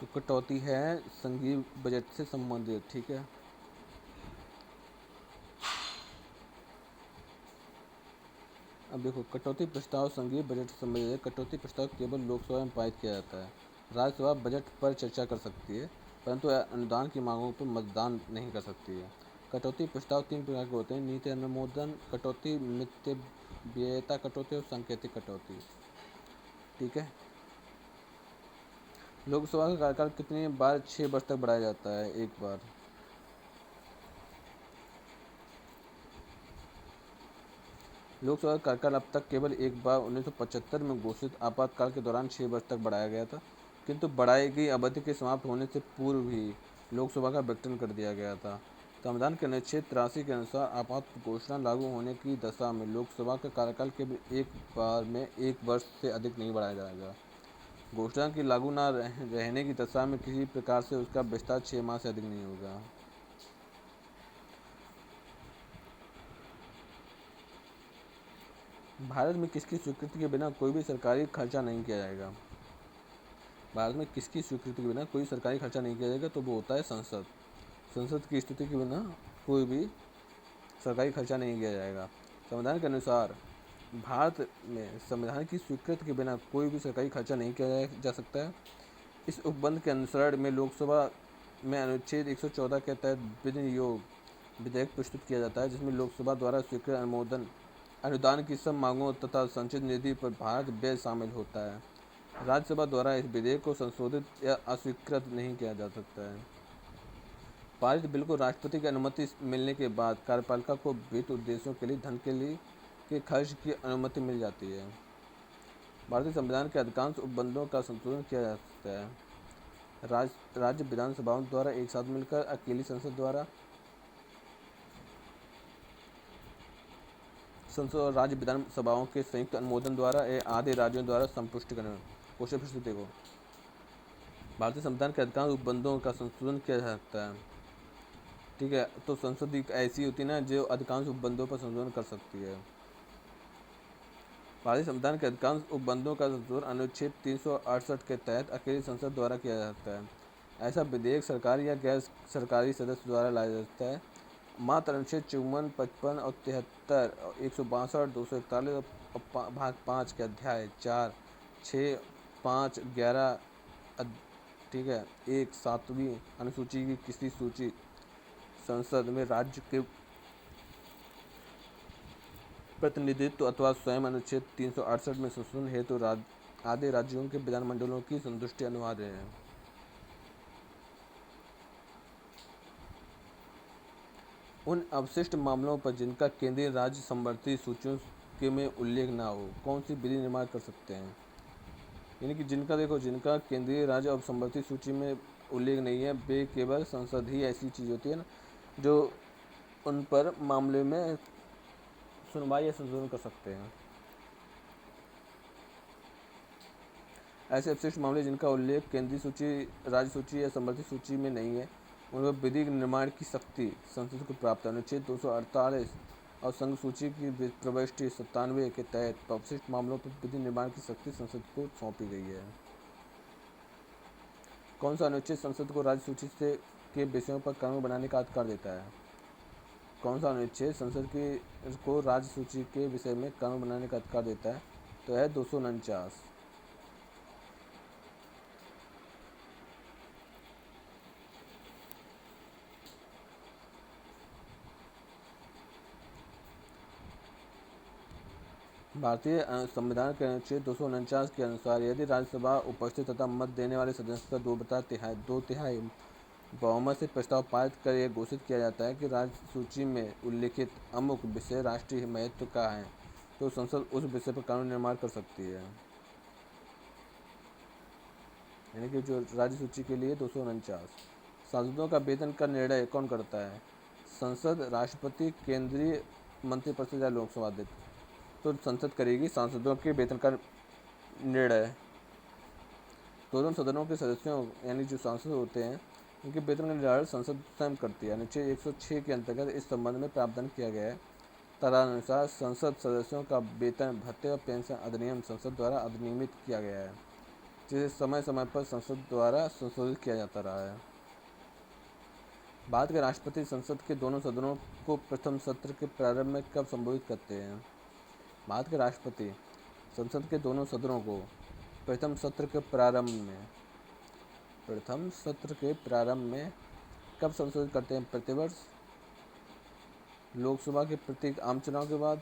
तो कटौती है संघीय बजट से संबंधित, ठीक है। अब देखो, कटौती प्रस्ताव संघीय बजट से संबंधित है। कटौती प्रस्ताव केवल लोकसभा में पारित किया जाता है। राज्यसभा बजट पर चर्चा कर सकती है, परंतु अनुदान की मांगों पर मतदान नहीं कर सकती है। कटौती प्रस्ताव 3 प्रकार के होते हैं: नीति अनुमोदन कटौती, मितव्ययिता कटौती और सांकेतिक कटौती, ठीक है। लोकसभा का कार्यकाल कितनी बार 6 वर्ष तक बढ़ाया जाता है? एक बार। लोकसभा का कार्यकाल अब तक केवल एक बार 1975 में घोषित आपातकाल के दौरान 6 वर्ष तक बढ़ाया गया था, किंतु बढ़ाई गई अवधि के समाप्त होने से पूर्व ही लोकसभा का विघटन कर दिया गया था। संविधान के अनुच्छेद 83 के अनुसार आपात घोषणा लागू होने की दशा में लोकसभा का कार्यकाल केवल एक बार में 1 वर्ष से अधिक नहीं बढ़ाया जाएगा। घोषणा की लागू न रहने की दशा में किसी प्रकार से उसका विस्तार 6 माह से अधिक नहीं होगा। भारत में किसकी स्वीकृति के बिना कोई भी सरकारी खर्चा नहीं किया जाएगा? भारत में किसकी स्वीकृति के बिना कोई सरकारी खर्चा नहीं किया जाएगा? तो वो होता है संसद। संसद की स्थिति के बिना कोई भी सरकारी खर्चा नहीं किया जाएगा। संविधान के अनुसार भारत में संविधान की स्वीकृति के बिना कोई भी सरकारी खर्चा नहीं किया जा सकता है। इस उपबंध के अनुसरण में लोकसभा में अनुच्छेद 114 के तहत विनियोग विधेयक प्रस्तुत किया जाता है, जिसमें लोकसभा द्वारा स्वीकृत अनुदान की सब मांगों तथा संचित निधि पर भारत व्यय शामिल होता है। राज्यसभा द्वारा इस विधेयक को संशोधित या अस्वीकृत नहीं किया जा सकता है। पारित बिल को राष्ट्रपति की अनुमति मिलने के बाद कार्यपालिका को वित्त उद्देश्यों के लिए धन के खर्च की अनुमति मिल जाती है। भारतीय संविधान के अधिकांश उपबंधों का संशोधन किया जा सकता है राज्य विधानसभाओं द्वारा एक साथ मिलकर, अकेली संसद द्वारा, संसद और राज्य विधानसभाओं के संयुक्त अनुमोदन द्वारा या आधे राज्यों द्वारा संपुष्टिकरण। क्वेश्चन फिर से देखो, भारतीय संविधान के अधिकांश उपबंधों का संशोधन किया जा सकता है, ठीक है। तो संसद एक ऐसी होती है ना जो अधिकांश उपबंधों पर संशोधन कर सकती है। भारतीय संविधान के अधिकांश उपबंधों का संशोधन अनुच्छेद 368 के तहत अकेली संसद द्वारा किया जा सकता है। ऐसा विधेयक सरकारी या गैर सरकारी सदस्य द्वारा लाया जा सकता है। मात्र अनुच्छेद 54, 55 और 73 और 162, 241 और भाग 5 के अध्याय 4, 6, 5, 11, ठीक है, 1, 7वीं अनुसूची की किसी सूची संसद में राज्य के प्रतिनिधित्व अथवा स्वयं अनुच्छेद 368 में संशोधन हेतु आधे राज्यों के विधानमंडलों की संतुष्टि अनिवार्य है। उन अवशिष्ट मामलों पर जिनका केंद्रीय राज्य समवर्ती सूचियों के में उल्लेख ना हो, कौन सी विधि निर्माण कर सकते हैं? यानी कि जिनका केंद्रीय राज्य और समवर्ती सूची में उल्लेख नहीं है, वे केवल संसद ही ऐसी चीज़ होती है ना जो उन पर मामले में सुनवाई या संशोधन कर सकते हैं। ऐसे अवशिष्ट मामले जिनका उल्लेख केंद्रीय सूची, राज्य सूची या समवर्ती सूची में नहीं है, उनमें विधि निर्माण की शक्ति संसद को प्राप्त है। अनुच्छेद 248 और संघ सूची की प्रविष्टि 97 के तहत अवशिष्ट मामलों पर विधि निर्माण की शक्ति संसद को सौंपी गई है। कौन सा अनुच्छेद संसद को राज्य सूची से के विषयों पर कानून बनाने का अधिकार देता है? कौन सा अनुच्छेद संसद को राज्य सूची के विषय में कानून बनाने का अधिकार देता है? तो है 249। भारतीय संविधान के अनुच्छेद 249 के अनुसार यदि राज्यसभा उपस्थित तथा मत देने वाले सदस्यों का 2/3 बहुमत से प्रस्ताव पारित कर यह घोषित किया जाता है कि राज्य सूची में उल्लिखित अमुक विषय राष्ट्रीय महत्व का है, तो संसद उस विषय पर कानून निर्माण कर सकती है। यानी कि जो राज्य सूची के लिए 249। सांसदों का वेतन का निर्णय कौन करता है? संसद, राष्ट्रपति, केंद्रीय मंत्रिपरिषद या लोकसभा अध्यक्ष? तो संसद करेगी सांसदों के वेतन का निर्णय। दोनों सदनों के सदस्यों यानी जो सांसद होते हैं उनके वेतन का निर्धारण संसद स्वयं करती है। अनुच्छेद 106 के अंतर्गत इस संबंध में प्रावधान किया गया है। तदनुसार संसद सदस्यों का वेतन, भत्ते और पेंशन अधिनियम संसद द्वारा अधिनियमित किया गया है, जिसे समय समय पर संसद द्वारा संशोधित किया जाता रहा है। भारत के राष्ट्रपति संसद के दोनों सदनों को प्रथम सत्र के प्रारंभ में कब संबोधित करते हैं? भारत के राष्ट्रपति संसद के दोनों सदनों को प्रथम सत्र के प्रारंभ में कब संशोधित करते हैं? प्रतिवर्ष, लोकसभा के प्रत्येक आम चुनाव के बाद,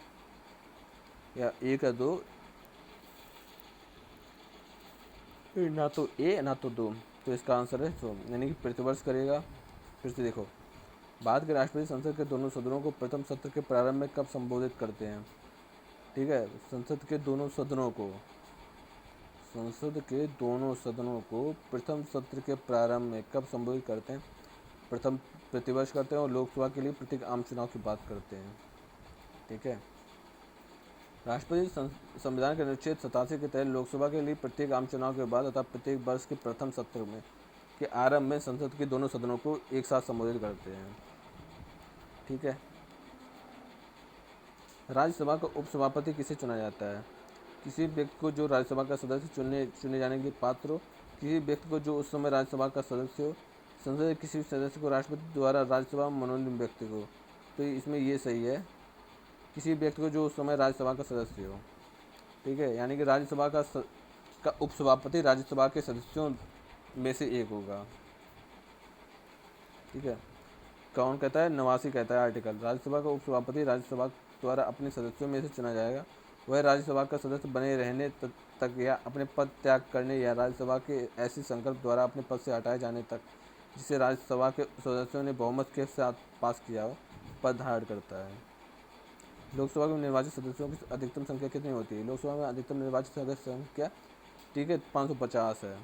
या एक या दो, ना तो ए ना तो दो। तो इसका आंसर है सो, यानी कि प्रतिवर्ष करेगा। फिर से देखो, भारत के राष्ट्रपति संसद के दोनों सदनों को प्रथम सत्र के प्रारंभ में कब संबोधित करते हैं? ठीक है, संसद के दोनों सदनों को प्रथम सत्र के प्रारंभ में कब संबोधित करते हैं? प्रथम प्रतिवर्ष करते हैं, और लोकसभा के लिए प्रत्येक आम चुनाव की बात करते हैं। ठीक है, राष्ट्रपति संविधान के अनुच्छेद 87 के तहत लोकसभा के लिए प्रत्येक आम चुनाव के बाद तथा प्रत्येक वर्ष के प्रथम सत्र में के आरंभ में संसद के दोनों सदनों को एक साथ संबोधित करते हैं। ठीक है, राज्यसभा का उपसभापति किसे चुना जाता है? किसी व्यक्ति को जो राज्यसभा का सदस्य चुने जाने के लिए पात्र हो, किसी व्यक्ति को जो उस समय राज्यसभा का सदस्य हो, संसद के किसी सदस्य को राष्ट्रपति द्वारा राज्यसभा मनोनीत व्यक्ति को। तो इसमें ये सही है, किसी व्यक्ति को जो उस समय राज्यसभा का सदस्य हो। ठीक है, यानी कि राज्यसभा का उपसभापति राज्यसभा के सदस्यों में से एक होगा। ठीक है, कौन कहता है? 89 कहता है आर्टिकल, राज्यसभा का उपसभापति राज्यसभा द्वारा अपने सदस्यों में से चुना जाएगा। वह राज्यसभा का सदस्य बने रहने तक या अपने पद त्याग करने या राज्यसभा के ऐसे संकल्प द्वारा अपने पद से हटाए जाने तक जिसे राज्यसभा के सदस्यों ने बहुमत के साथ पास किया हो, पद धारण करता है। लोकसभा में निर्वाचित सदस्यों की अधिकतम संख्या कितनी होती है? लोकसभा में अधिकतम निर्वाचित सदस्य संख्या, ठीक है, 550 है।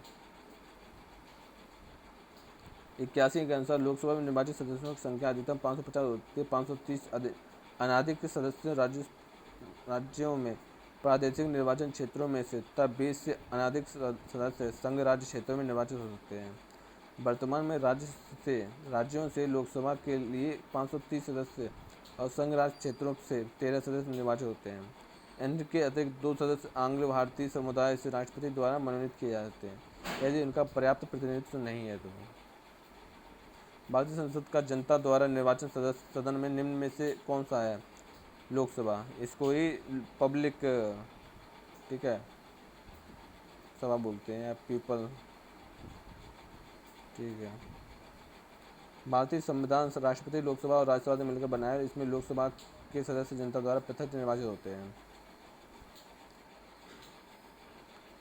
81 के अनुसार लोकसभा में निर्वाचित सदस्यों की संख्या अधिकतम 550 होती है। 530 अनाधिकृत सदस्य राज्यों में प्रादेशिक निर्वाचन क्षेत्रों में से तब 20 से अनाधिकृत सदस्य संघ राज्य क्षेत्रों में निर्वाचित हो सकते हैं। वर्तमान में राज्यों से लोकसभा के लिए 530 सदस्य और संघ राज्य क्षेत्रों से 13 सदस्य निर्वाचित होते हैं। इनके अतिरिक्त 2 सदस्य आंग्ल भारतीय समुदाय से राष्ट्रपति द्वारा मनोनीत किए जाते हैं यदि उनका पर्याप्त प्रतिनिधित्व नहीं है तो। भारतीय संसद का जनता द्वारा निर्वाचन सदन में निम्न में से कौन सा है? लोकसभा, इसको ही पब्लिक, ठीक है, सभा बोलते हैं या पीपल। ठीक है, भारतीय संविधान राष्ट्रपति, लोकसभा और राज्यसभा से मिलकर बना है। इसमें लोकसभा के सदस्य जनता द्वारा पृथक निर्वाचित होते हैं।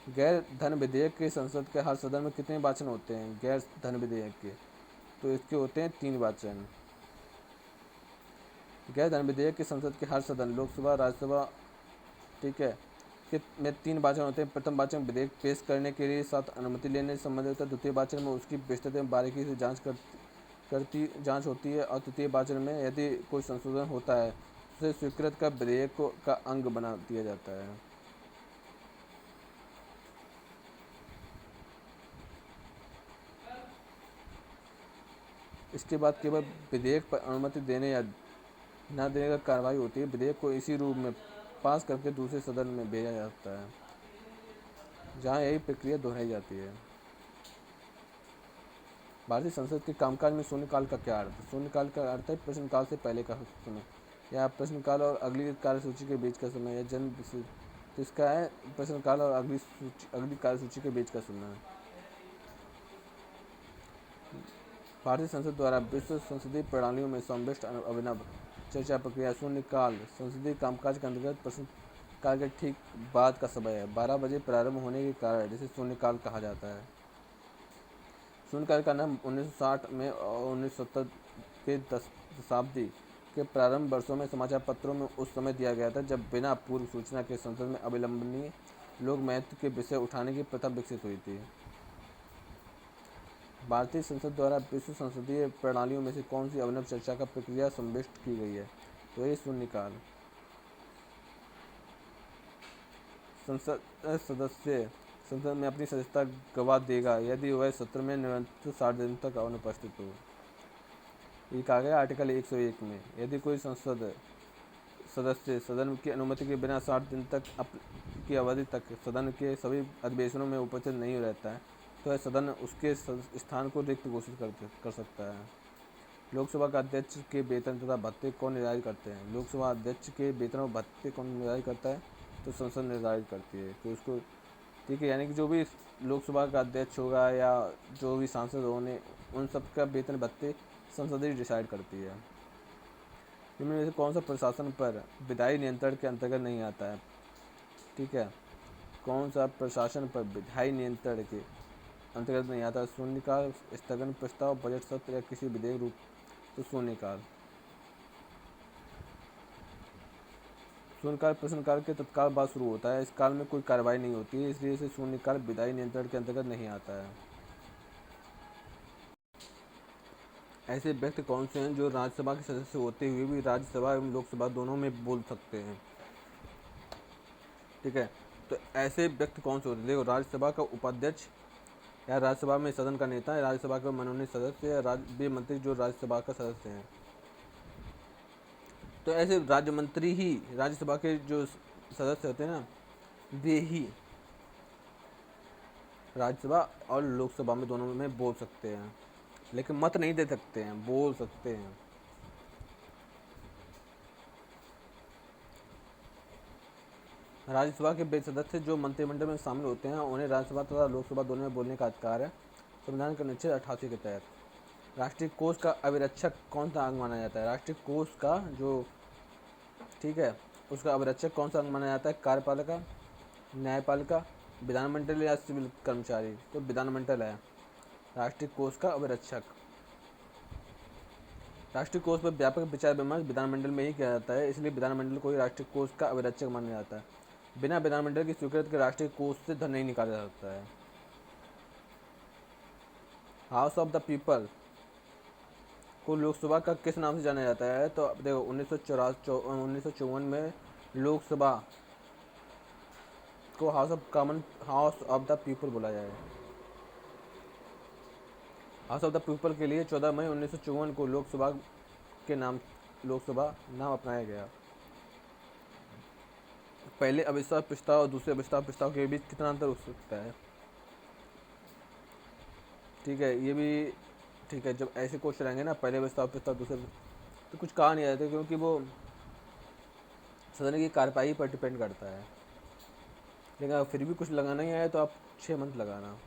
गैर धन विधेयक के संसद के हर सदन में कितने वाचन होते हैं? गैर धन विधेयक के, तो इसके होते हैं 3 वाचन। गैर धन विधेयक के संसद के हर सदन, लोकसभा, राज्यसभा, ठीक है, में 3 वाचन होते हैं। प्रथम वाचन विधेयक पेश करने के लिए साथ अनुमति लेने से संबंधित है। द्वितीय वाचन में उसकी विस्तृत एवं बारीकी से जांच होती है, और तृतीय वाचन में यदि कोई संशोधन होता है तो उसे स्वीकृत कर विधेयक का अंग बना दिया जाता है। इसके बाद केवल विधेयक पर अनुमति देने या न देने का कार्रवाई होती है। विधेयक को इसी रूप में पास करके दूसरे सदन में भेजा जाता है, जहां यही प्रक्रिया दोहराई जाती है। भारतीय संसद के कामकाज में शून्यकाल का क्या अर्थ है? शून्यकाल का अर्थ है प्रश्नकाल से पहले का समय, या प्रश्नकाल और अगली कार्यसूची के बीच का समय, या जन्म। तो इसका है प्रश्नकाल और अगली कार्यसूची के बीच का समय। भारतीय संसद द्वारा विश्व संसदीय प्रणालियों में समाविष्ट अभिनव चर्चा प्रक्रिया शून्यकाल संसदीय कामकाज के अंतर्गत प्रश्नकाल के ठीक बाद का समय है। 12 बजे प्रारंभ होने के कारण इसे शून्यकाल कहा जाता है। शून्यकाल का नाम 1960 में और 1970 के दशाब्दी के प्रारंभ वर्षों में समाचार पत्रों में उस समय दिया गया था जब बिना पूर्व सूचना के संसद में अविलंबनीय लोक महत्व के विषय उठाने की प्रथा विकसित हुई थी। भारतीय संसद द्वारा विश्व संसदीय प्रणालियों में से कौन सी अभिनव चर्चा का प्रक्रिया समाविष्ट की गई है? तो ये शून्यकाल। संसद सदस्य संसद में अपनी सदस्यता गवा देगा यदि वह सत्र में निरंतर 60 दिन तक अनुपस्थित हो। ये कहा गया आर्टिकल 101 में, यदि कोई संसद सदस्य सदन की अनुमति के बिना 60 दिन तक की अवधि तक सदन के सभी अधिवेशनों में उपस्थित नहीं रहता है तो यह सदन उसके स्थान को रिक्त घोषित कर सकता है। लोकसभा का अध्यक्ष के वेतन तथा भत्ते कौन निर्धारित करते हैं? लोकसभा अध्यक्ष के वेतन और भत्ते कौन निर्धारित करता है? तो संसद निर्धारित करती है। तो उसको ठीक है, यानी कि जो भी लोकसभा का अध्यक्ष होगा या जो भी सांसद होने उन सब का वेतन भत्ते संसद ही डिसाइड करती है। इनमें से कौन सा प्रशासन पर विधायी नियंत्रण के अंतर्गत नहीं आता है? ठीक है, कौन सा प्रशासन पर विधायी नियंत्रण के अंतर्गत नहीं आता? शून्यकाल, स्थगन प्रस्ताव, बजट सत्र या किसी विधेयक रूप? तो शून्यकाल। शून्यकाल प्रश्नकाल के तत्काल बाद शुरू होता है। इस काल में कोई कार्रवाई नहीं होती है, इसलिए इसे शून्यकाल विधायी नियंत्रण के अंतर्गत नहीं आता है। ऐसे व्यक्ति कौन से हैं जो राज्यसभा के सदस्य होते हुए भी राज्यसभा एवं लोकसभा दोनों में बोल सकते हैं? ठीक है, तो ऐसे व्यक्ति कौन से होते हैं? देखो, राज्यसभा का उपाध्यक्ष या राज्यसभा में सदन का नेता, राज्यसभा का मनोनीत सदस्य या वे मंत्री जो राज्यसभा का सदस्य हैं। तो ऐसे राज्य मंत्री ही राज्यसभा के जो सदस्य होते हैं ना, वे ही राज्यसभा और लोकसभा में दोनों में बोल सकते हैं, लेकिन मत नहीं दे सकते हैं, बोल सकते हैं। राज्यसभा के वे सदस्य जो मंत्रिमंडल में शामिल होते हैं उन्हें राज्यसभा तथा लोकसभा दोनों में बोलने का अधिकार है संविधान के अनुच्छेद 88 के तहत। राष्ट्रीय कोष का अभिरक्षक कौन सा अंग माना जाता है? राष्ट्रीय कोष का जो ठीक है उसका अभिरक्षक कौन सा अंग माना जाता है? कार्यपालिका, न्यायपालिका, विधानमंडल या सिविल कर्मचारी? तो विधानमंडल है राष्ट्रीय कोष का अभिरक्षक। राष्ट्रीय कोष पर व्यापक विचार विमर्श विधानमंडल में ही किया जाता है, इसलिए विधानमंडल को ही राष्ट्रीय कोष का अभिरक्षक माना जाता है। बिना विधानमंडल की स्वीकृति के राष्ट्रीय कोष से धन नहीं निकाला जा सकता है। हाउस ऑफ द पीपल को लोकसभा का किस नाम से जाना जाता है? तो देखो 1954 में लोकसभा को हाउस ऑफ द पीपल बोला जाए। हाउस ऑफ द पीपल के लिए 14 मई 1954 को लोकसभा नाम अपनाया गया। पहले अविश्वास प्रस्ताव और दूसरे अविश्वास प्रस्ताव के बीच कितना अंतर हो सकता है? ठीक है, ये भी ठीक है। जब ऐसे क्वेश्चन आएंगे ना, पहले अविश्वास प्रस्ताव दूसरे, तो कुछ कहा नहीं जाता क्योंकि वो सदन की कार्यवाही पर डिपेंड करता है। लेकिन अगर फिर भी कुछ लगाना ही आए तो आप 6 मंथ लगाना।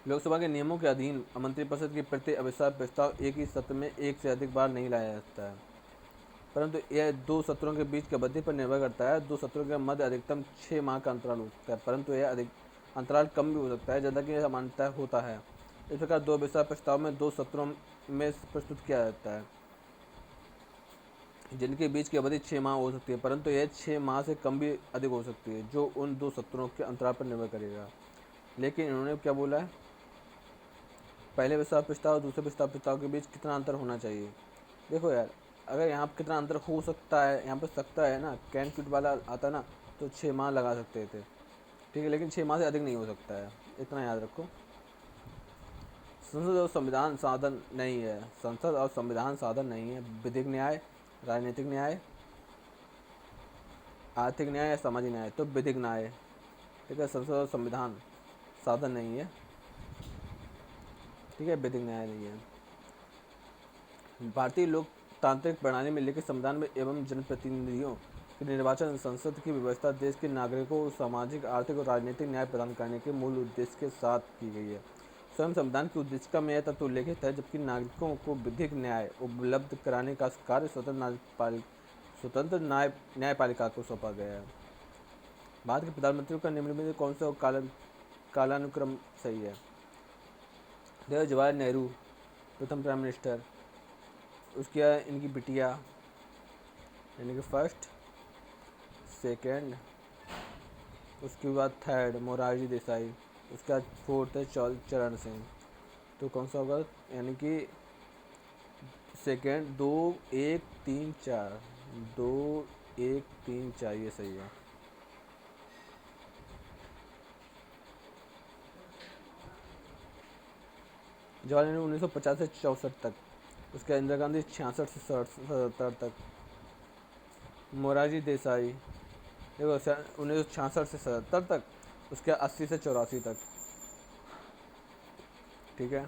लोकसभा के नियमों के अधीन मंत्रिपरिषद के प्रति अविश्वास प्रस्ताव एक ही सत्र में एक से अधिक बार नहीं लाया जा सकता है, परंतु यह 2 सत्रों के बीच की अवधि पर निर्भर करता है। 2 सत्रों के मध्य अधिकतम 6 माह का अंतराल हो सकता है, परंतु यह अधिक अंतराल कम भी हो सकता है, जैसा कि सामान्यतः होता है। इस प्रकार 2 अविश्वास प्रस्ताव में 2 सत्रों में प्रस्तुत किया जाता है, जिनके बीच की अवधि 6 माह हो सकती है, परंतु यह 6 माह से कम भी अधिक हो सकती है, जो उन 2 सत्रों के अंतराल पर निर्भर करेगा। लेकिन इन्होंने क्या बोला है? पहले विस्तार प्रस्ताव और दूसरे विस्तार प्रस्ताव के बीच कितना अंतर होना चाहिए? देखो यार, अगर यहाँ पर कितना अंतर हो सकता है, यहाँ पर सकता है ना, कैन क्यूट वाला आता ना, तो 6 माह लगा सकते थे, ठीक है, लेकिन 6 माह से अधिक नहीं हो सकता है, इतना याद रखो। संसद और संविधान साधन नहीं है। संसद और संविधान साधन नहीं है। विधिक न्याय, राजनीतिक न्याय, आर्थिक न्याय या सामाजिक न्याय? तो विधिक न्याय, ठीक है। संसद और संविधान साधन नहीं है, ठीक है, विधिक न्याय नहीं है। भारतीय लोकतांत्रिक प्रणाली में लिखित संविधान में एवं जनप्रतिनिधियों के निर्वाचन संसद की व्यवस्था देश के नागरिकों को सामाजिक, आर्थिक और राजनीतिक न्याय प्रदान करने के मूल उद्देश्य के साथ की गई है। स्वयं संविधान की उद्देशिका में यह तत्व उल्लेखित है, जबकि नागरिकों को विधिक न्याय उपलब्ध कराने का कार्य स्वतंत्र न्यायपालिका को सौंपा गया है। भारत के प्रधानमंत्री का निम्नलिखित में कौन सा कालानुक्रम सही है? देखो, जवाहरलाल नेहरू प्रथम प्राइम मिनिस्टर, उसके बाद इनकी बिटिया यानी कि फर्स्ट, सेकेंड, उसके बाद थर्ड मोरारजी देसाई, उसके बाद फोर्थ है चरण सिंह। तो कौन सा होगा? यानी कि सेकेंड, 2 1 3 4, 2 1 3 4, ये सही है। जवाहरलाल नेहरू 1950 से 64 तक, उसके इंदिरा गांधी 66 से 77 तक, मोरारजी देसाई, देखो 1966 से 77 तक, उसके 80 से 84 तक। ठीक है।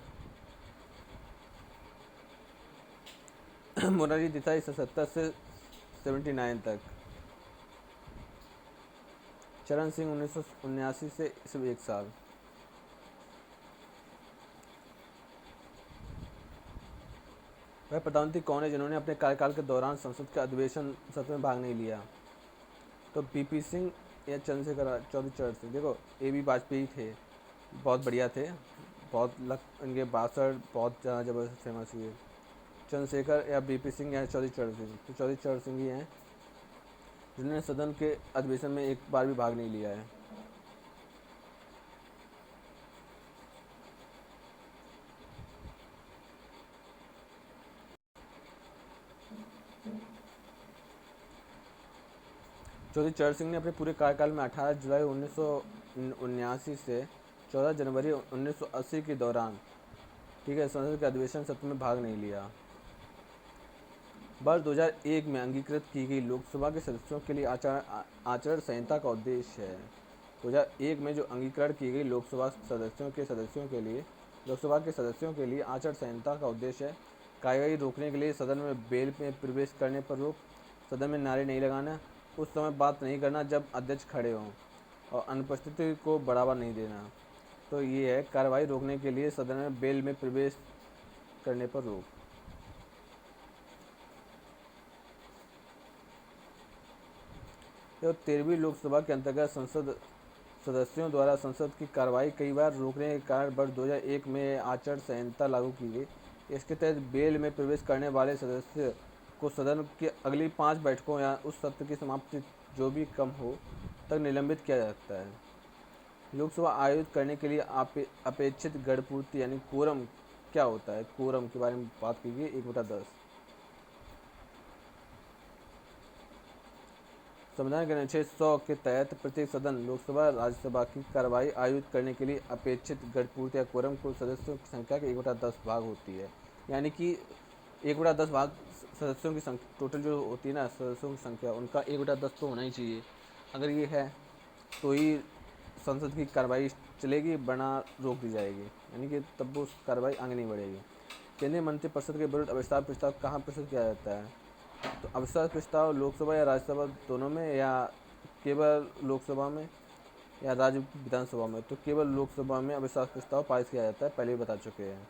मोरारजी देसाई 77 से 79 तक। चरण सिंह 1979 से सिर्फ 1 साल। वह प्रधानमंत्री कौन है जिन्होंने अपने कार्यकाल के दौरान संसद के अधिवेशन सत्र में भाग नहीं लिया? तो पीपी सिंह या चंद्रशेखर चौधरी सिंह। देखो ए बी वाजपेयी थे, बहुत बढ़िया थे, बहुत इनके बासठ बहुत ज़्यादा ज़बरदस्त फेमस हुए। चंद्रशेखर या बीपी सिंह या चौधरी चरण सिंह, तो चौधरी चरण सिंह ही हैं जिन्होंने सदन के अधिवेशन में एक बार भी भाग नहीं लिया है। चौधरी चरण सिंह ने अपने पूरे कार्यकाल में 18 जुलाई 1979 से 14 जनवरी 1980 के दौरान, ठीक है, संसद के अधिवेशन सत्र में भाग नहीं लिया। वर्ष 2001 में अंगीकृत की गई लोकसभा के सदस्यों के लिए आचरण संहिता का उद्देश्य है। 2001 में जो अंगीकरण की गई लोकसभा के सदस्यों के लिए आचरण संहिता का उद्देश्य है कार्यवाही रोकने के लिए सदन में बेल में प्रवेश करने पर रोक, सदन में नारे नहीं लगाना, उस समय बात नहीं करना जब अध्यक्ष खड़े हों, और अनुपस्थिति को बढ़ावा नहीं देना। तो ये है कार्रवाई रोकने के लिए सदन में बेल में प्रवेश करने पर रोक। तो 13वीं लोकसभा के अंतर्गत संसद सदस्यों द्वारा संसद की कार्रवाई कई बार रोकने के कारण वर्ष 2001 में आचरण संहिता लागू की गई। इसके तहत बेल में प्रवेश करने वाले सदस्य को सदन की अगली 5 बैठकों या उस सत्र की समाप्ति जो भी कम हो तक निलंबित किया जा सकता है। लोकसभा आयोजित करने के लिए अपेक्षित गणपूर्ति यानी कोरम क्या होता है? कोरम के बारे में बात की गई 1/10। संविधान के अनुच्छेद 100 के तहत प्रत्येक सदन, लोकसभा, राज्यसभा की कार्रवाई आयोजित करने के लिए अपेक्षित गणपूर्ति या कोरम कुल सदस्यों की संख्या के 1/10 भाग होती है। यानी कि 1/10 भाग सदस्यों की संख्या, टोटल जो होती है ना सदस्यों की संख्या, उनका 1/10 तो होना ही चाहिए। अगर ये है तो ही संसद की कार्रवाई चलेगी, वरना रोक दी जाएगी, यानी कि तब वो कार्रवाई आगे नहीं बढ़ेगी। केंद्रीय मंत्रिपरिषद के विरुद्ध अविश्वास प्रस्ताव कहाँ प्रस्तुत किया जाता है? तो अविश्वास प्रस्ताव लोकसभा या राज्यसभा दोनों में, या केवल लोकसभा में या राज्य विधानसभा में? तो केवल लोकसभा में अविश्वास प्रस्ताव पारित किया जाता है, पहले भी बता चुके हैं।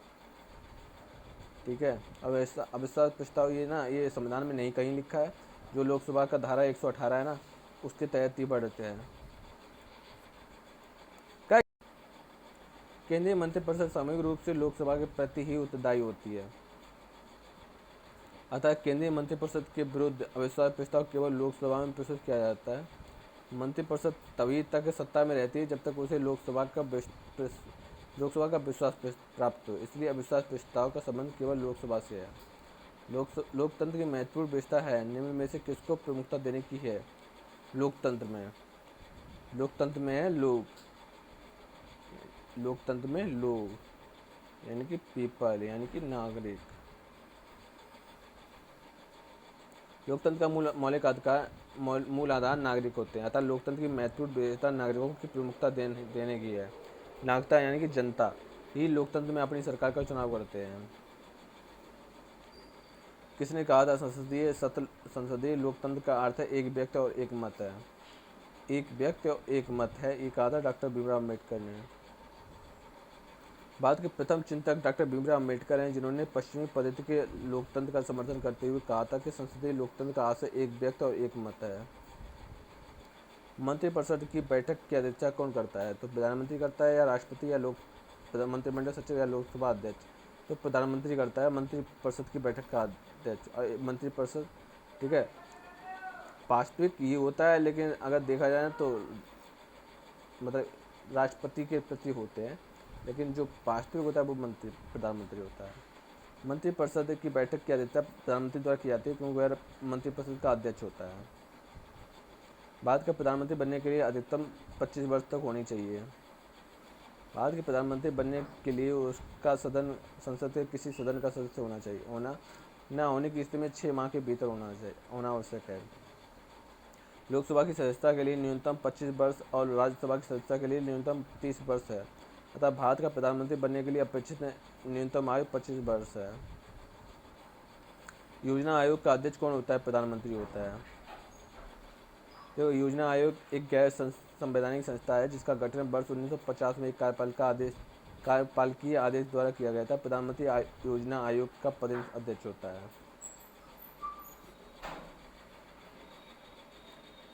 ठीक है। अविश्वास प्रस्ताव ये संविधान में नहीं कहीं लिखा है, जो लोकसभा का धारा 118 है ना, उसके तहत ही बढ़ते हैं। केंद्रीय मंत्रिपरिषद सामूहिक रूप से लोकसभा के प्रति ही उत्तरदायी होती है, अतः केंद्रीय मंत्रिपरिषद के विरुद्ध अविश्वास प्रस्ताव केवल लोकसभा में प्रस्तुत किया जाता है। मंत्रिपरिषद तभी तक सत्ता में रहती है जब तक उसे लोकसभा का विश्वास प्राप्त हो, इसलिए अविश्वास प्रस्ताव का संबंध केवल लोकसभा से है। लोकतंत्र की महत्वपूर्ण विशेषता है निम्न में से किसको प्रमुखता देने की है? लोकतंत्र में है लोग, लोकतंत्र में लोग यानी कि पीपल, यानी कि नागरिक। लोकतंत्र का मूल आधार नागरिक होते हैं, अतः लोकतंत्र की महत्वपूर्ण विशेषता नागरिकों की प्रमुखता देने की है। नागरिकता यानी कि जनता ही लोकतंत्र में अपनी सरकार का चुनाव करते हैं। किसने कहा था संसदीय लोकतंत्र का अर्थ है एक व्यक्ति और एक मत है? एक व्यक्ति और एक मत है, ये कहा था डॉक्टर भीमराव अम्बेडकर ने। भारत के प्रथम चिंतक डॉक्टर भीमराव अम्बेडकर हैं, जिन्होंने पश्चिमी पद्धति के लोकतंत्र का समर्थन करते हुए कहा था कि संसदीय लोकतंत्र का आशय एक व्यक्ति और एक मत है। मंत्रिपरिषद की बैठक की अध्यक्षता कौन करता है? तो प्रधानमंत्री करता है, या राष्ट्रपति, या मंत्रिमंडल सचिव, या लोकसभा अध्यक्ष? तो प्रधानमंत्री करता है मंत्रिपरिषद की बैठक का अध्यक्ष। और मंत्रिपरिषद, ठीक है, वास्तविक ये होता है, लेकिन अगर देखा जाए तो मतलब राष्ट्रपति के प्रति होते हैं, लेकिन जो वास्तविक होता है वो प्रधानमंत्री होता है। मंत्रिपरिषद की बैठक की अध्यक्षता प्रधानमंत्री द्वारा की जाती है, क्योंकि वह मंत्रिपरिषद का अध्यक्ष होता है। भारत का प्रधानमंत्री बनने के लिए अधिकतम 25 वर्ष तक होनी चाहिए। भारत के प्रधानमंत्री बनने के लिए उसका संसद के किसी सदन का सदस्य होना चाहिए, न होने की स्थिति में 6 माह के भीतर होना आवश्यक है। लोकसभा की सदस्यता के लिए न्यूनतम 25 वर्ष और राज्यसभा की सदस्यता के लिए न्यूनतम 30 वर्ष है तथा भारत का प्रधानमंत्री बनने के लिए अपेक्षित न्यूनतम आयु 25 वर्ष है। योजना आयोग का अध्यक्ष कौन होता है? प्रधानमंत्री होता है। तो योजना आयोग एक गैर संवैधानिक संस्था है जिसका गठन वर्ष 1950 में एक कार्यपालिकीय आदेश द्वारा किया गया था। प्रधानमंत्री योजना आयोग का प्रदेश अध्यक्ष होता है।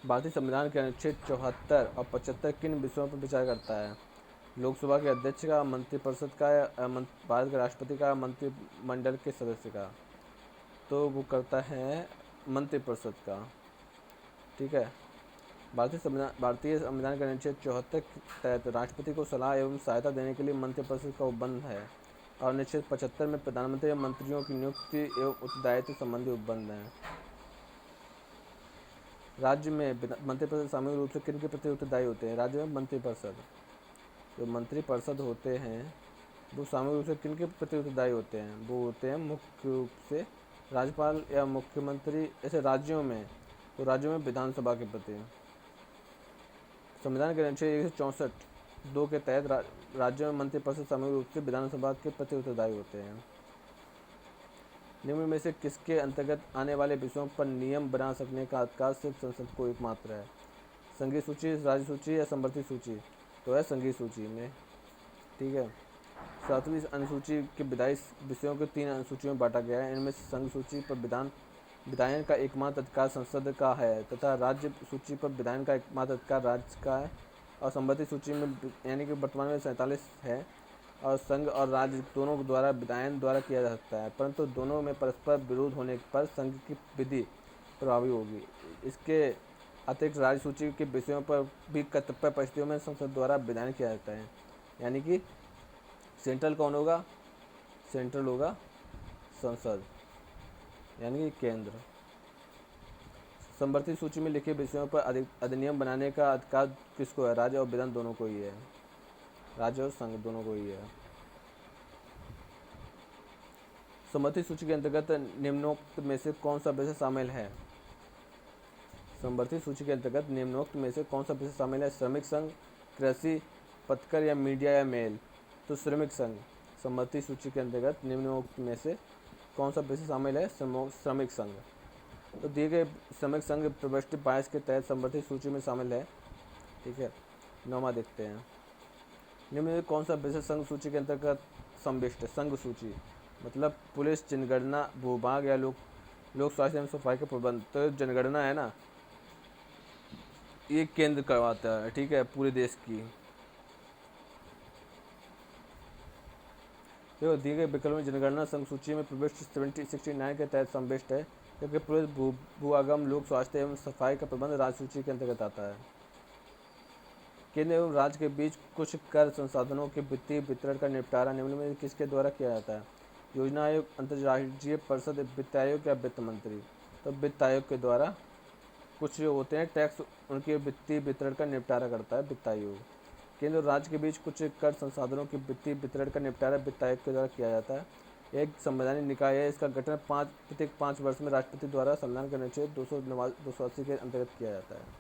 भारतीय संविधान के अनुच्छेद 74 और 75 किन विषयों पर विचार करता है? लोकसभा के अध्यक्ष का, मंत्रिपरिषद का, भारत के राष्ट्रपति का, मंत्रिमंडल के सदस्य का। तो वो करता है मंत्रिपरिषद का। ठीक है। भारतीय संविधान के अनुच्छेद 74 के तहत राष्ट्रपति को सलाह एवं सहायता देने के लिए मंत्रिपरिषद का उपबंध है और अनुच्छेद 75 में प्रधानमंत्री एवं मंत्रियों की नियुक्ति एवं उत्तरदायित्व संबंधी उपबंध है। राज्य में मंत्रिपरिषद सामूहिक रूप से किन के प्रति उत्तरदायी होते हैं? राज्य में मंत्रिपरिषद, जो मंत्रिपरिषद होते हैं वो सामूहिक रूप से किन के प्रति उत्तरदायी होते हैं? वो होते हैं मुख्य रूप से राज्यपाल या मुख्यमंत्री। ऐसे राज्यों में तो राज्यों में विधानसभा के प्रति। संविधान के अनुच्छेद 164(2) के तहत राज्यों में मंत्रिपरिषद सामूहिक रूप से विधानसभा के प्रति उत्तरदायी होते हैं। निम्न में से किसके अंतर्गत आने वाले विषयों पर नियम बना सकने का अधिकार सिर्फ संसद को एकमात्र है? संघीय सूची, राज्य सूची या संवर्धित सूची? तो है संघीय सूची में। ठीक है। 7वीं अनुसूची के विधायी विषयों को 3 अनुसूचियों में बांटा गया है। इनमें से संघ सूची पर विधायन का एकमात्र अधिकार संसद का है तथा राज्य सूची पर विधायन का एकमात्र अधिकार राज्य का है और संवर्धित सूची में यानी कि वर्तमान में 47 है और संघ और राज्य दोनों द्वारा विधायन द्वारा किया जा सकता है, परंतु दोनों में परस्पर विरोध होने पर संघ की विधि प्रभावी होगी। इसके अतिरिक्त राज्य सूची के विषयों पर भी कतिपय परिस्थितियों में संसद द्वारा विधायन किया जाता है। यानी कि सेंट्रल कौन होगा? सेंट्रल होगा संसद, यानी कि केंद्र। संवर्धित सूची में लिखे विषयों पर अधिनियम बनाने का अधिकार किसको है? राज्य और विधान दोनों को ही है। राज्य और संघ दोनों को ही है। संवर्धित सूची के अंतर्गत निम्नोक्त में से कौन सा विषय शामिल है? संवर्धित सूची के अंतर्गत निम्नोक्त में से कौन सा विषय शामिल है? श्रमिक संघ, कृषि, पत्रकार या मीडिया या मेल? तो श्रमिक संघ। संवर्धित सूची के अंतर्गत निम्नोक्त में से कौन सा विषय शामिल है? श्रमिक संघ। तो दिए गए श्रमिक संघ प्रविष्टि 22 के तहत संवर्धित सूची में शामिल है। ठीक है। 9वां देखते हैं। निम्न में कौन सा विषय संघ सूची के अंतर्गत संविष्ट? संघ सूची मतलब पुलिस, जनगणना, भूभाग या लोक स्वास्थ्य एवं सफाई का प्रबंध। तो जनगणना है ना, ये केंद्र करवाता है। ठीक है, पूरे देश की। देखो दिए गए विकल्प में जनगणना संघ सूची में प्रविष्ट 69 के तहत संविष्ट है, जबकि पुलिस, भूआगम, लोक स्वास्थ्य एवं सफाई का प्रबंध राज्य सूची के अंतर्गत आता है। केंद्र एवं राज्य के बीच कुछ कर संसाधनों के वित्तीय वितरण का निपटारा निम्न में किसके द्वारा किया जाता है? योजना आयोग, अंतर्राज्यीय परिषद, वित्त आयोग या वित्त मंत्री? तो वित्त आयोग के द्वारा कुछ जो होते हैं टैक्स, उनके वित्तीय वितरण का निपटारा करता है वित्त आयोग। केंद्र और राज्य के बीच कुछ कर संसाधनों के वित्तीय वितरण का निपटारा वित्त आयोग के द्वारा किया जाता है। एक संवैधानिक निकाय है। इसका गठन प्रत्येक 5 वर्ष में राष्ट्रपति द्वारा संविधान के अनुच्छेद 280 के अंतर्गत किया जाता है।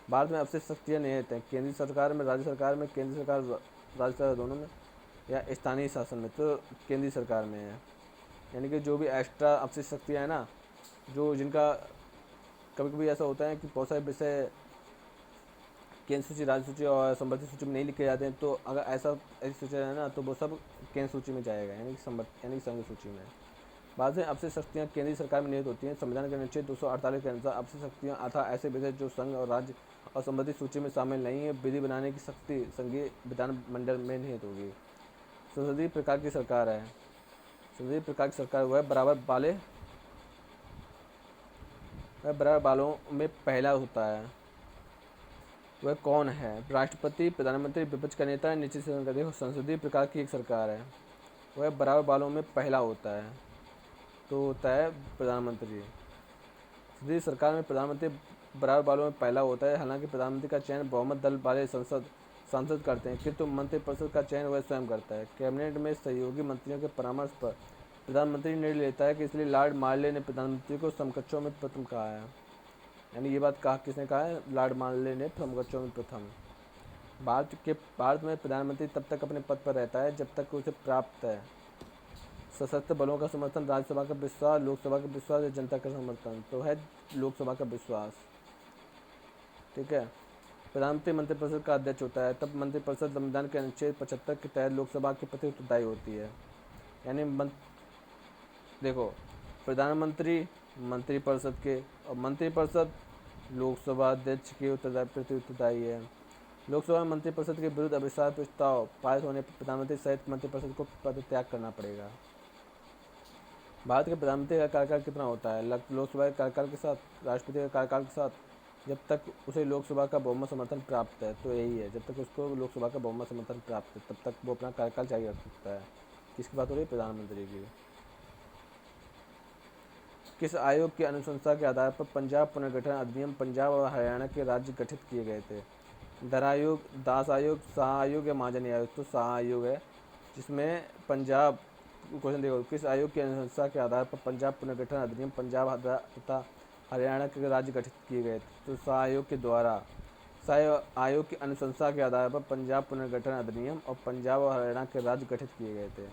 भारत में अवशिष्ट शक्तियाँ निहित हैं। केंद्रीय सरकार में, राज्य सरकार में, केंद्र सरकार, राज्य सरकार दोनों में या स्थानीय शासन में? तो केंद्रीय सरकार में है। यानी कि जो भी एक्स्ट्रा अवशिष्ट शक्तियाँ हैं ना, जो जिनका कभी कभी ऐसा होता है कि बहुत सारे विषय केंद्र सूची, राज्य सूची और संवर्धित सूची में नहीं लिखे जाते हैं, तो अगर ऐसी सूची है ना तो वो सब केंद्र सूची में जाएगा, यानी कि संघ सूची में। बाद में अवशिष्ट शक्तियाँ केंद्रीय सरकार में निहित होती हैं। संविधान के अनुच्छेद 248 के अनुसार अवशिष्ट शक्तियाँ अथवा ऐसे विषय जो संघ और राज्य और संबंधित सूची में शामिल नहीं है, विधि बनाने की शक्ति संघीय विधानमंडल में निहित होगी। संसदीय प्रकार की सरकार है। संसदीय प्रकार की सरकार वह बराबर बालों में पहला होता है। वह कौन है? राष्ट्रपति, प्रधानमंत्री, विपक्ष का नेता, निश्चित संसदीय प्रकार की एक सरकार है। वह बराबर बालों में पहला होता है, तो होता है प्रधानमंत्री। संसदीय सरकार में प्रधानमंत्री बराबर बालों में पहला होता है। हालांकि प्रधानमंत्री का चयन बहुमत दल वाले सांसद करते हैं, किंतु मंत्रिपरिषद का चयन वह स्वयं करता है। कैबिनेट में सहयोगी मंत्रियों के परामर्श पर प्रधानमंत्री निर्णय लेता है कि इसलिए लॉर्ड मार्ले ने प्रधानमंत्री को समकक्षों में प्रथम कहा है। यानी ये बात किसने कहा है? लॉर्ड मार्ले ने प्रमुखों में प्रथम। भारत में प्रधानमंत्री तब तक अपने पद पर रहता है जब तक उसे प्राप्त है सशस्त्र बलों का समर्थन, राज्यसभा का विश्वास, लोकसभा का विश्वास या जनता का समर्थन। तो है लोकसभा का विश्वास। ठीक है। प्रधानमंत्री मंत्रिपरिषद का अध्यक्ष होता है। तब मंत्रिपरिषद संविधान के अनुच्छेद 75 के तहत लोकसभा के प्रति उत्तरदायी होती है। यानी देखो, प्रधानमंत्री मंत्रिपरिषद के और मंत्रिपरिषद लोकसभा अध्यक्ष के प्रति उत्तरदायी है। लोकसभा में मंत्रिपरिषद के विरुद्ध अविश्वास प्रस्ताव पारित होने पर प्रधानमंत्री सहित मंत्रिपरिषद को पदत्याग करना पड़ेगा। भारत के प्रधानमंत्री का कार्यकाल कितना होता है? लोकसभा के कार्यकाल के साथ, राष्ट्रपति के कार्यकाल के साथ, जब तक उसे लोकसभा का बहुमत समर्थन प्राप्त है। तो यही है, जब तक उसको लोकसभा का बहुमत समर्थन प्राप्त है तब तक वो अपना कार्यकाल जारी रख सकता है। किसकी बात हो रही है? प्रधानमंत्री की। किस आयोग की अनुशंसा के आधार पर पंजाब पुनर्गठन अधिनियम पंजाब और हरियाणा के राज्य गठित किए गए थे? दर आयोग, दास आयोग, शाह आयोग या महाजनी आयोग? तो शाह आयोग है, जिसमें पंजाब, क्वेश्चन देखो, किस आयोग की अनुशंसा के आधार पर पंजाब पुनर्गठन अधिनियम पंजाब तथा हरियाणा के राज्य गठित किए गए थे? तो शाह आयोग के द्वारा। शाह आयोग की अनुशंसा के आधार पर पंजाब पुनर्गठन अधिनियम और पंजाब और हरियाणा के राज्य गठित किए गए थे।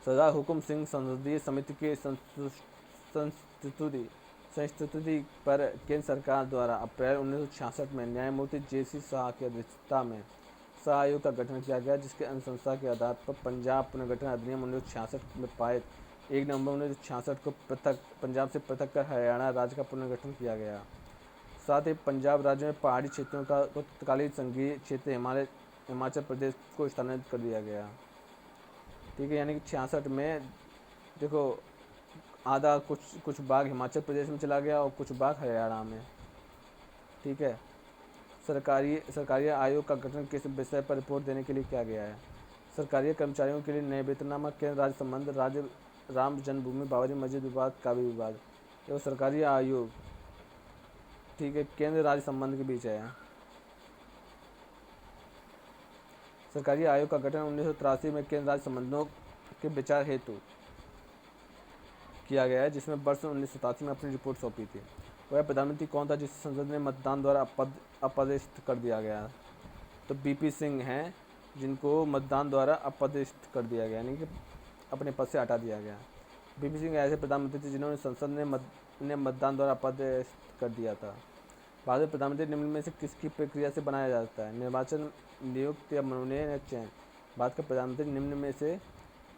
सरदार हुकुम सिंह संसदीय समिति के संस्तुति पर केंद्र सरकार द्वारा अप्रैल 1966 में न्यायमूर्ति JC शाह की अध्यक्षता में शाह आयोग का गठन किया गया, जिसके अनुशंसा के आधार पर पंजाब पुनर्गठन अधिनियम 1966 में पारित 1 नवंबर 1966 को पंजाब से पृथक कर हरियाणा राज्य का पुनर्गठन किया गया। साथ ही पंजाब राज्य में पहाड़ी क्षेत्रों का तत्कालीन संघीय क्षेत्र हिमाचल प्रदेश को स्थानांतरित कर दिया गया। ठीक है, यानी कि 66 में देखो, आधा कुछ भाग हिमाचल प्रदेश में चला गया और कुछ भाग हरियाणा में। ठीक है। सरकारी आयोग का गठन किस विषय पर रिपोर्ट देने के लिए किया गया है? सरकारी कर्मचारियों के लिए नए वेतननामा, केंद्र राज्य संबंध, राज्य राम जन्मभूमि, बाबरी मस्जिद विवाद, कावेरी विवाद। देखो, सरकारी आयोग, ठीक है, केंद्र राज्य संबंध के बीच है। सरकारी आयोग का गठन 1983 में केंद्र राज्य संबंधों के विचार हेतु किया गया है, जिसमें वर्ष 1987 में अपनी रिपोर्ट सौंपी थी। वह प्रधानमंत्री कौन था जिसे संसद ने मतदान द्वारा अपदस्थ कर दिया गया? तो BP सिंह हैं, जिनको मतदान द्वारा अपदस्थ कर दिया गया, यानी कि अपने पद से हटा दिया गया। BP सिंह ऐसे प्रधानमंत्री थे जिन्होंने संसद ने मतदान द्वारा अपदस्थ कर दिया था। भारत में प्रधानमंत्री निम्न में से किसकी प्रक्रिया से बनाया जाता है? निर्वाचन, नियुक्ति या मनोनयन या चयन? भारत का प्रधानमंत्री निम्न में से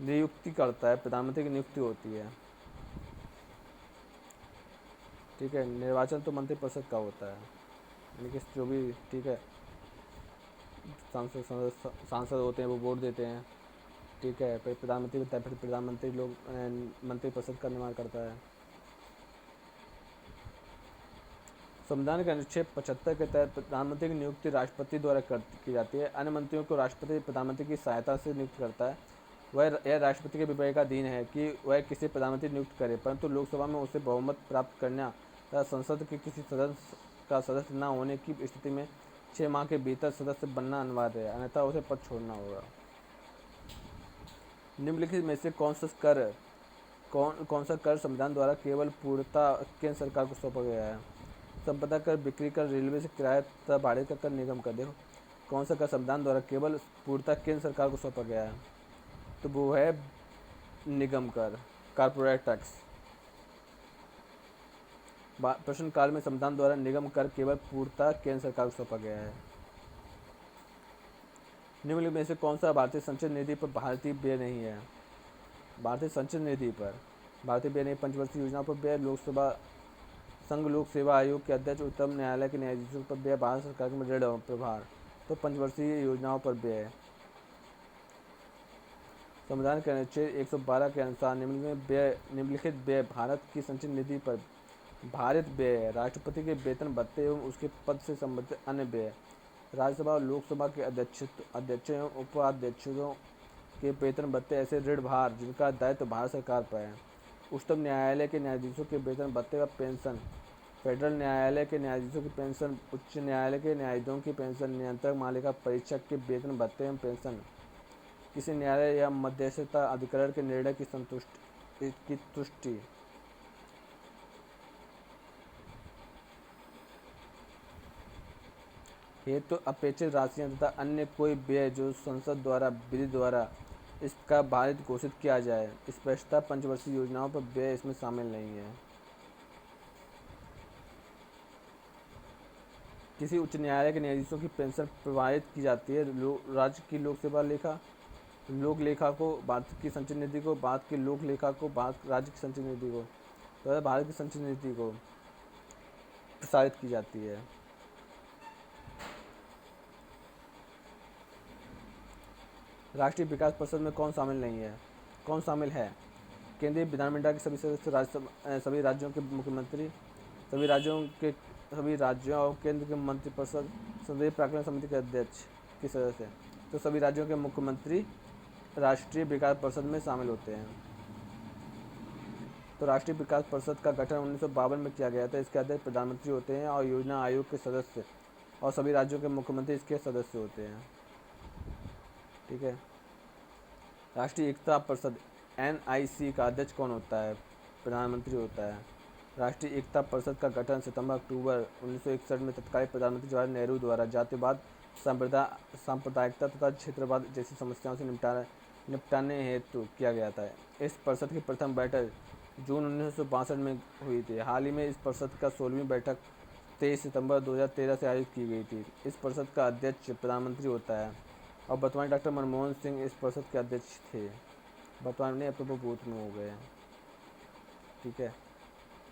नियुक्ति करता है, प्रधानमंत्री की नियुक्ति होती है। ठीक है। निर्वाचन तो मंत्रिपरिषद का होता है, यानी कि जो भी, ठीक है, सांसद होते हैं वो वोट देते हैं। ठीक है। फिर प्रधानमंत्री होता है, फिर प्रधानमंत्री लोग मंत्रिपरिषद का निर्माण करता है। संविधान के अनुच्छेद 75 के तहत प्रधानमंत्री की नियुक्ति राष्ट्रपति द्वारा की जाती है। अन्य मंत्रियों को राष्ट्रपति प्रधानमंत्री की सहायता से नियुक्त करता है। यह राष्ट्रपति के विवेकाधीन है कि वह किसी प्रधानमंत्री नियुक्त करे, परंतु लोकसभा में उसे बहुमत प्राप्त करना तथा संसद के किसी सदस्य का सदस्य न होने की स्थिति में 6 माह के भीतर सदस्य बनना अनिवार्य है, अन्यथा उसे पद छोड़ना होगा। निम्नलिखित में से कौन सा कर संविधान द्वारा केवल पूर्णतः केंद्र सरकार को सौंपा गया है? संपदा कर, बिक्री कर, रेलवे से किराया तथा भाड़े का कर, निगम कर। देखो, कौन सा कर संविधान द्वारा केवल पूर्णतः केंद्र सरकार को सौंपा गया है? तो वो है निगम कर, कारपोरेट टैक्स। प्रश्नकाल में संविधान द्वारा निगम कर केवल पूर्णतः केंद्र सरकार को सौंपा गया है। निम्नलिखित में से कौन सा भारतीय संचय निधि पर भारतीय व्यय नहीं है? भारतीय संचय निधि पर भारतीय व्यय नहीं। पंचवर्षीय योजनाओं पर व्यय, संघ लोक सेवा आयोग के अध्यक्ष, उच्चतम न्यायालय के न्यायाधीशों पर व्यय, भारत सरकार में ऋण प्रभार। तो पंचवर्षीय योजनाओं पर व्यय। संविधान के अनुच्छेद 112 के अनुसार निम्नलिखित व्यय भारत की संचय निधि पर भारित व्यय है। राष्ट्रपति के वेतन भत्ते एवं उसके पद से संबंधित अन्य व्यय, राज्यसभा और लोकसभा के अध्यक्षों एवं उपाध्यक्षों के वेतन भत्ते, ऐसे ऋण भार जिनका दायित्व भारत सरकार पर है, उच्चतम न्यायालय के न्यायाधीशों के वेतन भत्ते व पेंशन, फेडरल न्यायालय के न्यायाधीशों की पेंशन, उच्च न्यायालय के न्यायाधीशों की पेंशन, नियंत्रक मालिका परीक्षक के वेतन भत्ते एवं पेंशन, किसी न्यायालय या मध्यस्थता अधिकरण के निर्णय की तुष्टि। हेतु अपेक्षित राशियाँ तथा अन्य कोई व्यय जो संसद द्वारा विधि द्वारा इसका भारित घोषित किया जाए। स्पष्टता पंचवर्षीय योजनाओं पर व्यय इसमें शामिल नहीं है। किसी उच्च न्यायालय के न्यायाधीशों की पेंशन प्रवाहित की जाती है। राज्य की लोक सेवा लेखा लोक लेखा को भारत की संचित नीति को, भारत की लोक लेखा को भारत राज्य की संचित नीति को, तो भारत की संचित नीति को प्रसारित की जाती है। राष्ट्रीय विकास परिषद में कौन शामिल नहीं है? कौन शामिल है? केंद्रीय विधानमंडल के सभी सदस्य, सभी राज्यों के मुख्यमंत्री, सभी राज्यों और केंद्र के मंत्रिपरिषद, संसदीय प्राधिकरण समिति के अध्यक्ष के सदस्य। तो सभी राज्यों के मुख्यमंत्री राष्ट्रीय विकास परिषद में शामिल होते हैं। तो राष्ट्रीय विकास परिषद का गठन 1952 में किया गया था। इसके अध्यक्ष प्रधानमंत्री होते हैं और योजना आयोग के सदस्य और सभी राज्यों के मुख्यमंत्री इसके सदस्य होते हैं। ठीक है। राष्ट्रीय एकता परिषद NIC का अध्यक्ष कौन होता है? प्रधानमंत्री होता है। राष्ट्रीय एकता परिषद का गठन सितंबर-अक्टूबर 1961 में तत्कालीन प्रधानमंत्री जवाहरलाल नेहरू द्वारा जातिवाद, सांप्रदायिकता तथा क्षेत्रवाद जैसी समस्याओं से निपटाने हेतु किया गया था। इस परिषद की प्रथम बैठक जून 1962 में हुई थी। हाल ही में इस परिषद का 16वीं बैठक 23 सितंबर 2013 से आयोजित की गई थी। इस परिषद का अध्यक्ष प्रधानमंत्री होता है और वर्तमान डॉक्टर मनमोहन सिंह इस परिषद के अध्यक्ष थे। वर्तमान में अब तो वो बूथ में हो गए हैं। ठीक है।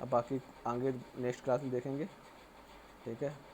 अब बाकी आगे नेक्स्ट क्लास में देखेंगे। ठीक है।